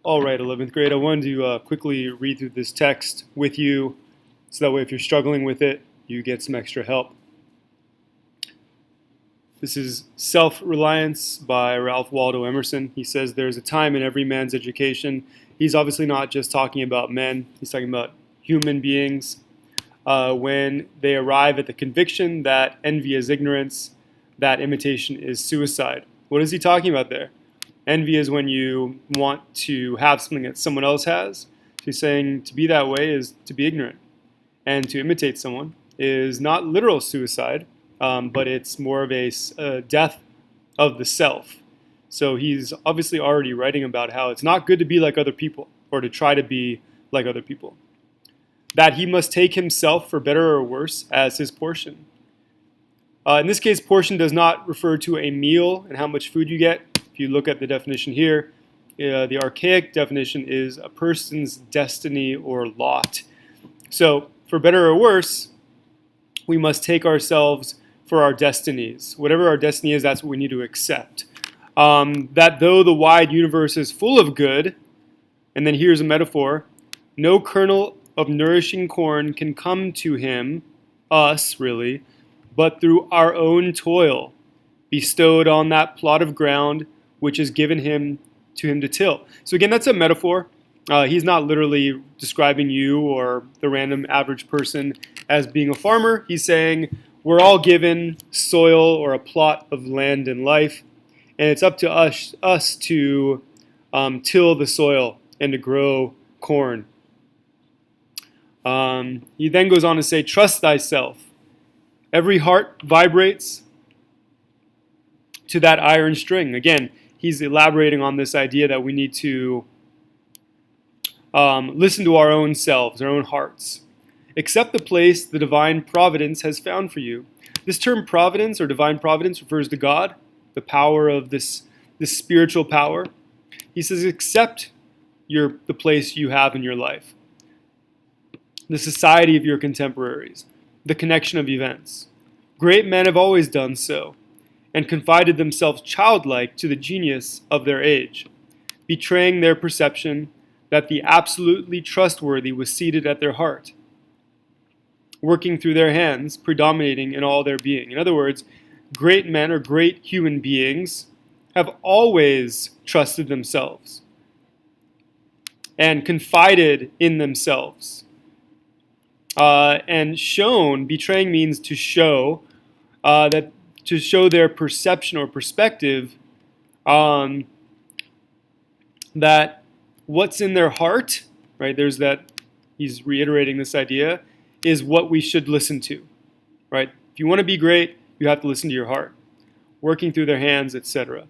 All right, 11th grade, I wanted to quickly read through this text with you so that way if you're struggling with it, you get some extra help. This is Self-Reliance by Ralph Waldo Emerson. He says there's a time in every man's education. He's obviously not just talking about men, he's talking about human beings. When they arrive at the conviction that envy is ignorance, that imitation is suicide. What is he talking about there? Envy is when you want to have something that someone else has. So he's saying to be that way is to be ignorant. And to imitate someone is not literal suicide, but it's more of a death of the self. So he's obviously already writing about how it's not good to be like other people or to try to be like other people. That he must take himself, for better or worse, as his portion. In this case, portion does not refer to a meal and how much food you get. If you look at the definition here, the archaic definition is a person's destiny or lot. So, for better or worse, we must take ourselves for our destinies. Whatever our destiny is, that's what we need to accept. That though the wide universe is full of good, and then here's a metaphor, no kernel of nourishing corn can come to him, us really, but through our own toil, bestowed on that plot of ground which is given to him to till. So again, that's a metaphor. He's not literally describing you or the random average person as being a farmer. He's saying we're all given soil or a plot of land in life, and it's up to us to till the soil and to grow corn. He then goes on to say, trust thyself. Every heart vibrates to that iron string. Again, he's elaborating on this idea that we need to listen to our own selves, our own hearts. Accept the place the divine providence has found for you. This term providence or divine providence refers to God, the power of this spiritual power. He says, accept the place you have in your life, the society of your contemporaries, the connection of events. Great men have always done so, and confided themselves childlike to the genius of their age, betraying their perception that the absolutely trustworthy was seated at their heart, working through their hands, predominating in all their being. In other words, great men or great human beings have always trusted themselves and confided in themselves. And shown, betraying means to show, to show their perception or perspective that what's in their heart, right? There's that, he's reiterating this idea, is what we should listen to, right? If you want to be great, you have to listen to your heart, working through their hands, etc.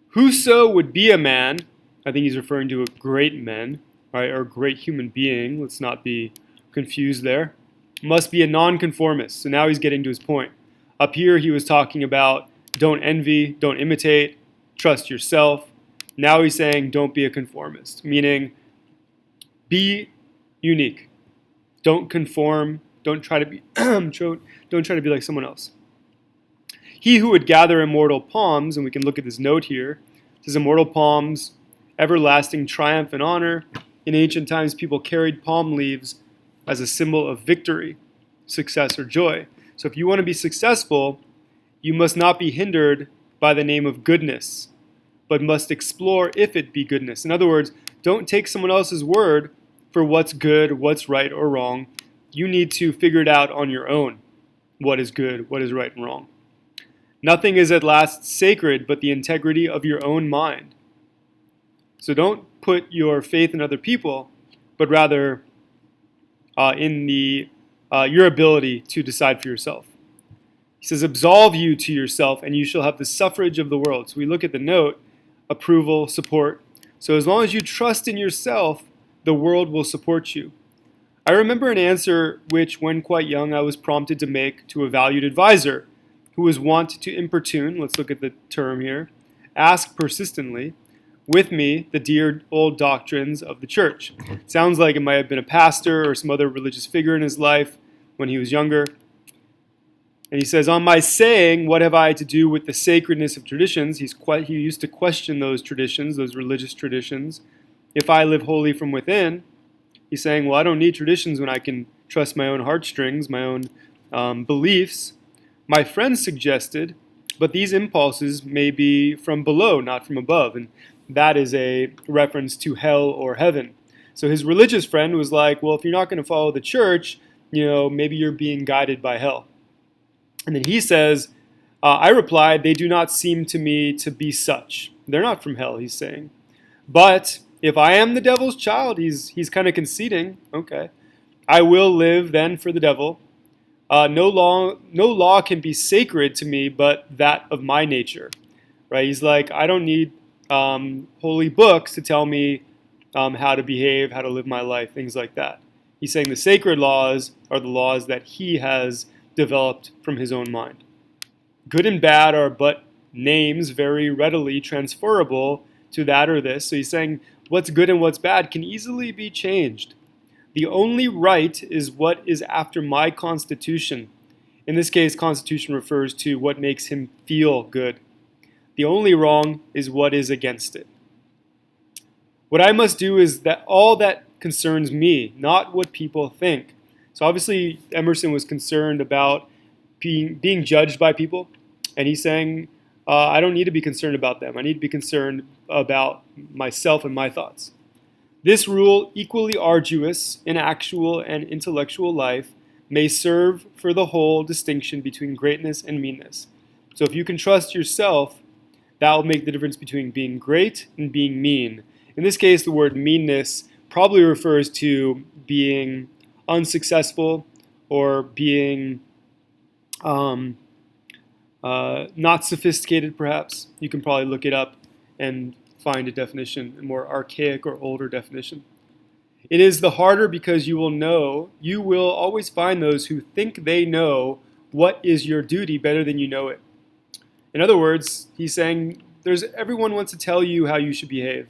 Whoso would be a man, I think he's referring to a great man, right, or a great human being, let's not be confused there, must be a nonconformist. So now he's getting to his point. Up here he was talking about don't envy, don't imitate, trust yourself. Now he's saying don't be a conformist, meaning be unique. Don't conform, don't try to be don't try to be like someone else. He who would gather immortal palms, and we can look at this note here, it says immortal palms, everlasting triumph and honor. In ancient times people carried palm leaves as a symbol of victory, success, or joy. So if you want to be successful, you must not be hindered by the name of goodness, but must explore if it be goodness. In other words, don't take someone else's word for what's good, what's right or wrong. You need to figure it out on your own, what is good, what is right and wrong. Nothing is at last sacred but the integrity of your own mind. So don't put your faith in other people, but rather in your ability to decide for yourself. He says, absolve you to yourself, and you shall have the suffrage of the world. So we look at the note, approval, support. So as long as you trust in yourself, the world will support you. I remember an answer which, when quite young, I was prompted to make to a valued advisor who was wont to importune, let's look at the term here, ask persistently, with me the dear old doctrines of the church. Sounds like it might have been a pastor or some other religious figure in his life when he was younger. And he says, on my saying, what have I to do with the sacredness of traditions? He used to question those traditions, those religious traditions. If I live wholly from within, he's saying, well, I don't need traditions when I can trust my own heartstrings, my own beliefs. My friends suggested, but these impulses may be from below, not from above. And that is a reference to hell or heaven. So his religious friend was like, well, if you're not going to follow the church, maybe you're being guided by hell. And then he says, I replied, they do not seem to me to be such. They're not from hell, he's saying. But if I am the devil's child, he's kind of conceding, okay, I will live then for the devil. No law can be sacred to me but that of my nature. Right? He's like, I don't need holy books to tell me how to behave, how to live my life, things like that. He's saying the sacred laws are the laws that he has developed from his own mind. Good and bad are but names very readily transferable to that or this. So he's saying what's good and what's bad can easily be changed. The only right is what is after my constitution. In this case, constitution refers to what makes him feel good. The only wrong is what is against it. What I must do is that all that concerns me, not what people think. So obviously Emerson was concerned about being judged by people, and he's saying, I don't need to be concerned about them. I need to be concerned about myself and my thoughts. This rule, equally arduous in actual and intellectual life, may serve for the whole distinction between greatness and meanness. So if you can trust yourself, that will make the difference between being great and being mean. In this case, the word meanness probably refers to being unsuccessful or being not sophisticated, perhaps. You can probably look it up and find a definition, a more archaic or older definition. It is the harder because you will always find those who think they know what is your duty better than you know it. In other words, he's saying everyone wants to tell you how you should behave.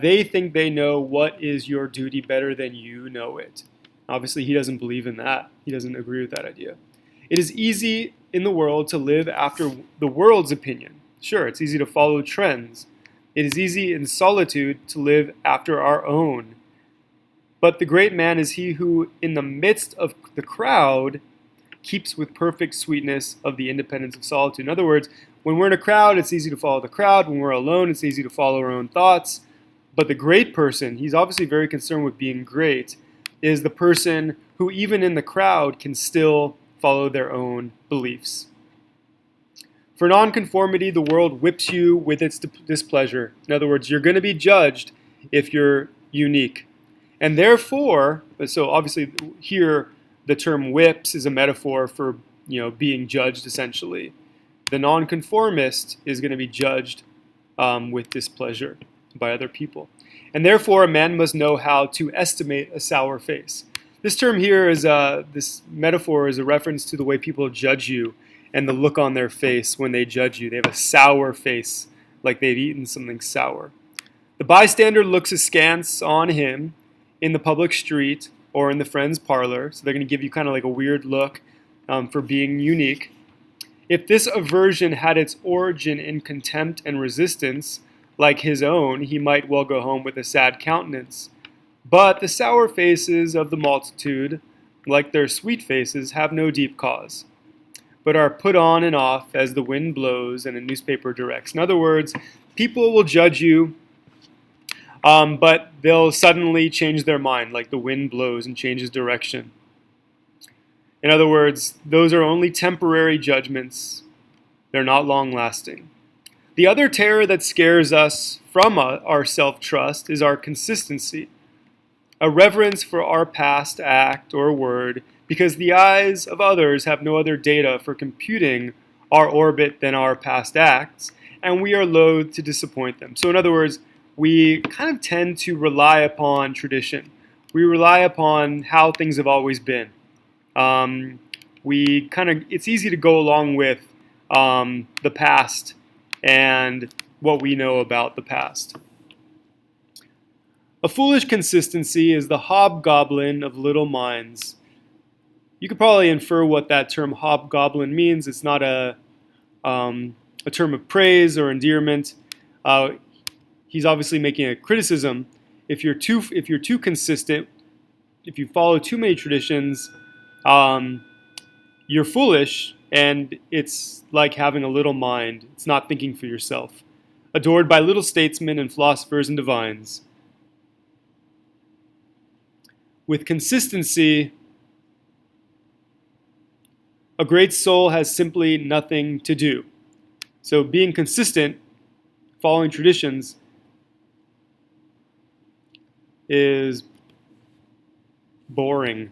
They think they know what is your duty better than you know it. Obviously, he doesn't believe in that. He doesn't agree with that idea. It is easy in the world to live after the world's opinion. Sure, it's easy to follow trends. It is easy in solitude to live after our own. But the great man is he who, in the midst of the crowd, keeps with perfect sweetness of the independence of solitude. In other words, when we're in a crowd, it's easy to follow the crowd. When we're alone, it's easy to follow our own thoughts. But the great person, he's obviously very concerned with being great, is the person who, even in the crowd, can still follow their own beliefs. For nonconformity, the world whips you with its displeasure. In other words, you're going to be judged if you're unique. And therefore, so obviously here the term whips is a metaphor for being judged essentially. The nonconformist is going to be judged with displeasure by other people. And therefore a man must know how to estimate a sour face. This term here is this metaphor is a reference to the way people judge you and the look on their face when they judge you. They have a sour face, like they've eaten something sour. The bystander looks askance on him in the public street or in the friend's parlor, so they're going to give you kind of like a weird look for being unique. If this aversion had its origin in contempt and resistance, like his own, he might well go home with a sad countenance. But the sour faces of the multitude, like their sweet faces, have no deep cause, but are put on and off as the wind blows and a newspaper directs. In other words, people will judge you, but they'll suddenly change their mind, like the wind blows and changes direction. In other words, those are only temporary judgments. They're not long-lasting. The other terror that scares us from our self-trust is our consistency, a reverence for our past act or word, because the eyes of others have no other data for computing our orbit than our past acts, and we are loath to disappoint them. So in other words, we kind of tend to rely upon tradition. We rely upon how things have always been. It's easy to go along with the past and what we know about the past. A foolish consistency is the hobgoblin of little minds. You could probably infer what that term hobgoblin means. It's not a term of praise or endearment. He's obviously making a criticism. If you're too consistent, if you follow too many traditions, you're foolish, and it's like having a little mind. It's not thinking for yourself. Adored by little statesmen and philosophers and divines. With consistency, a great soul has simply nothing to do. So being consistent, following traditions, is boring.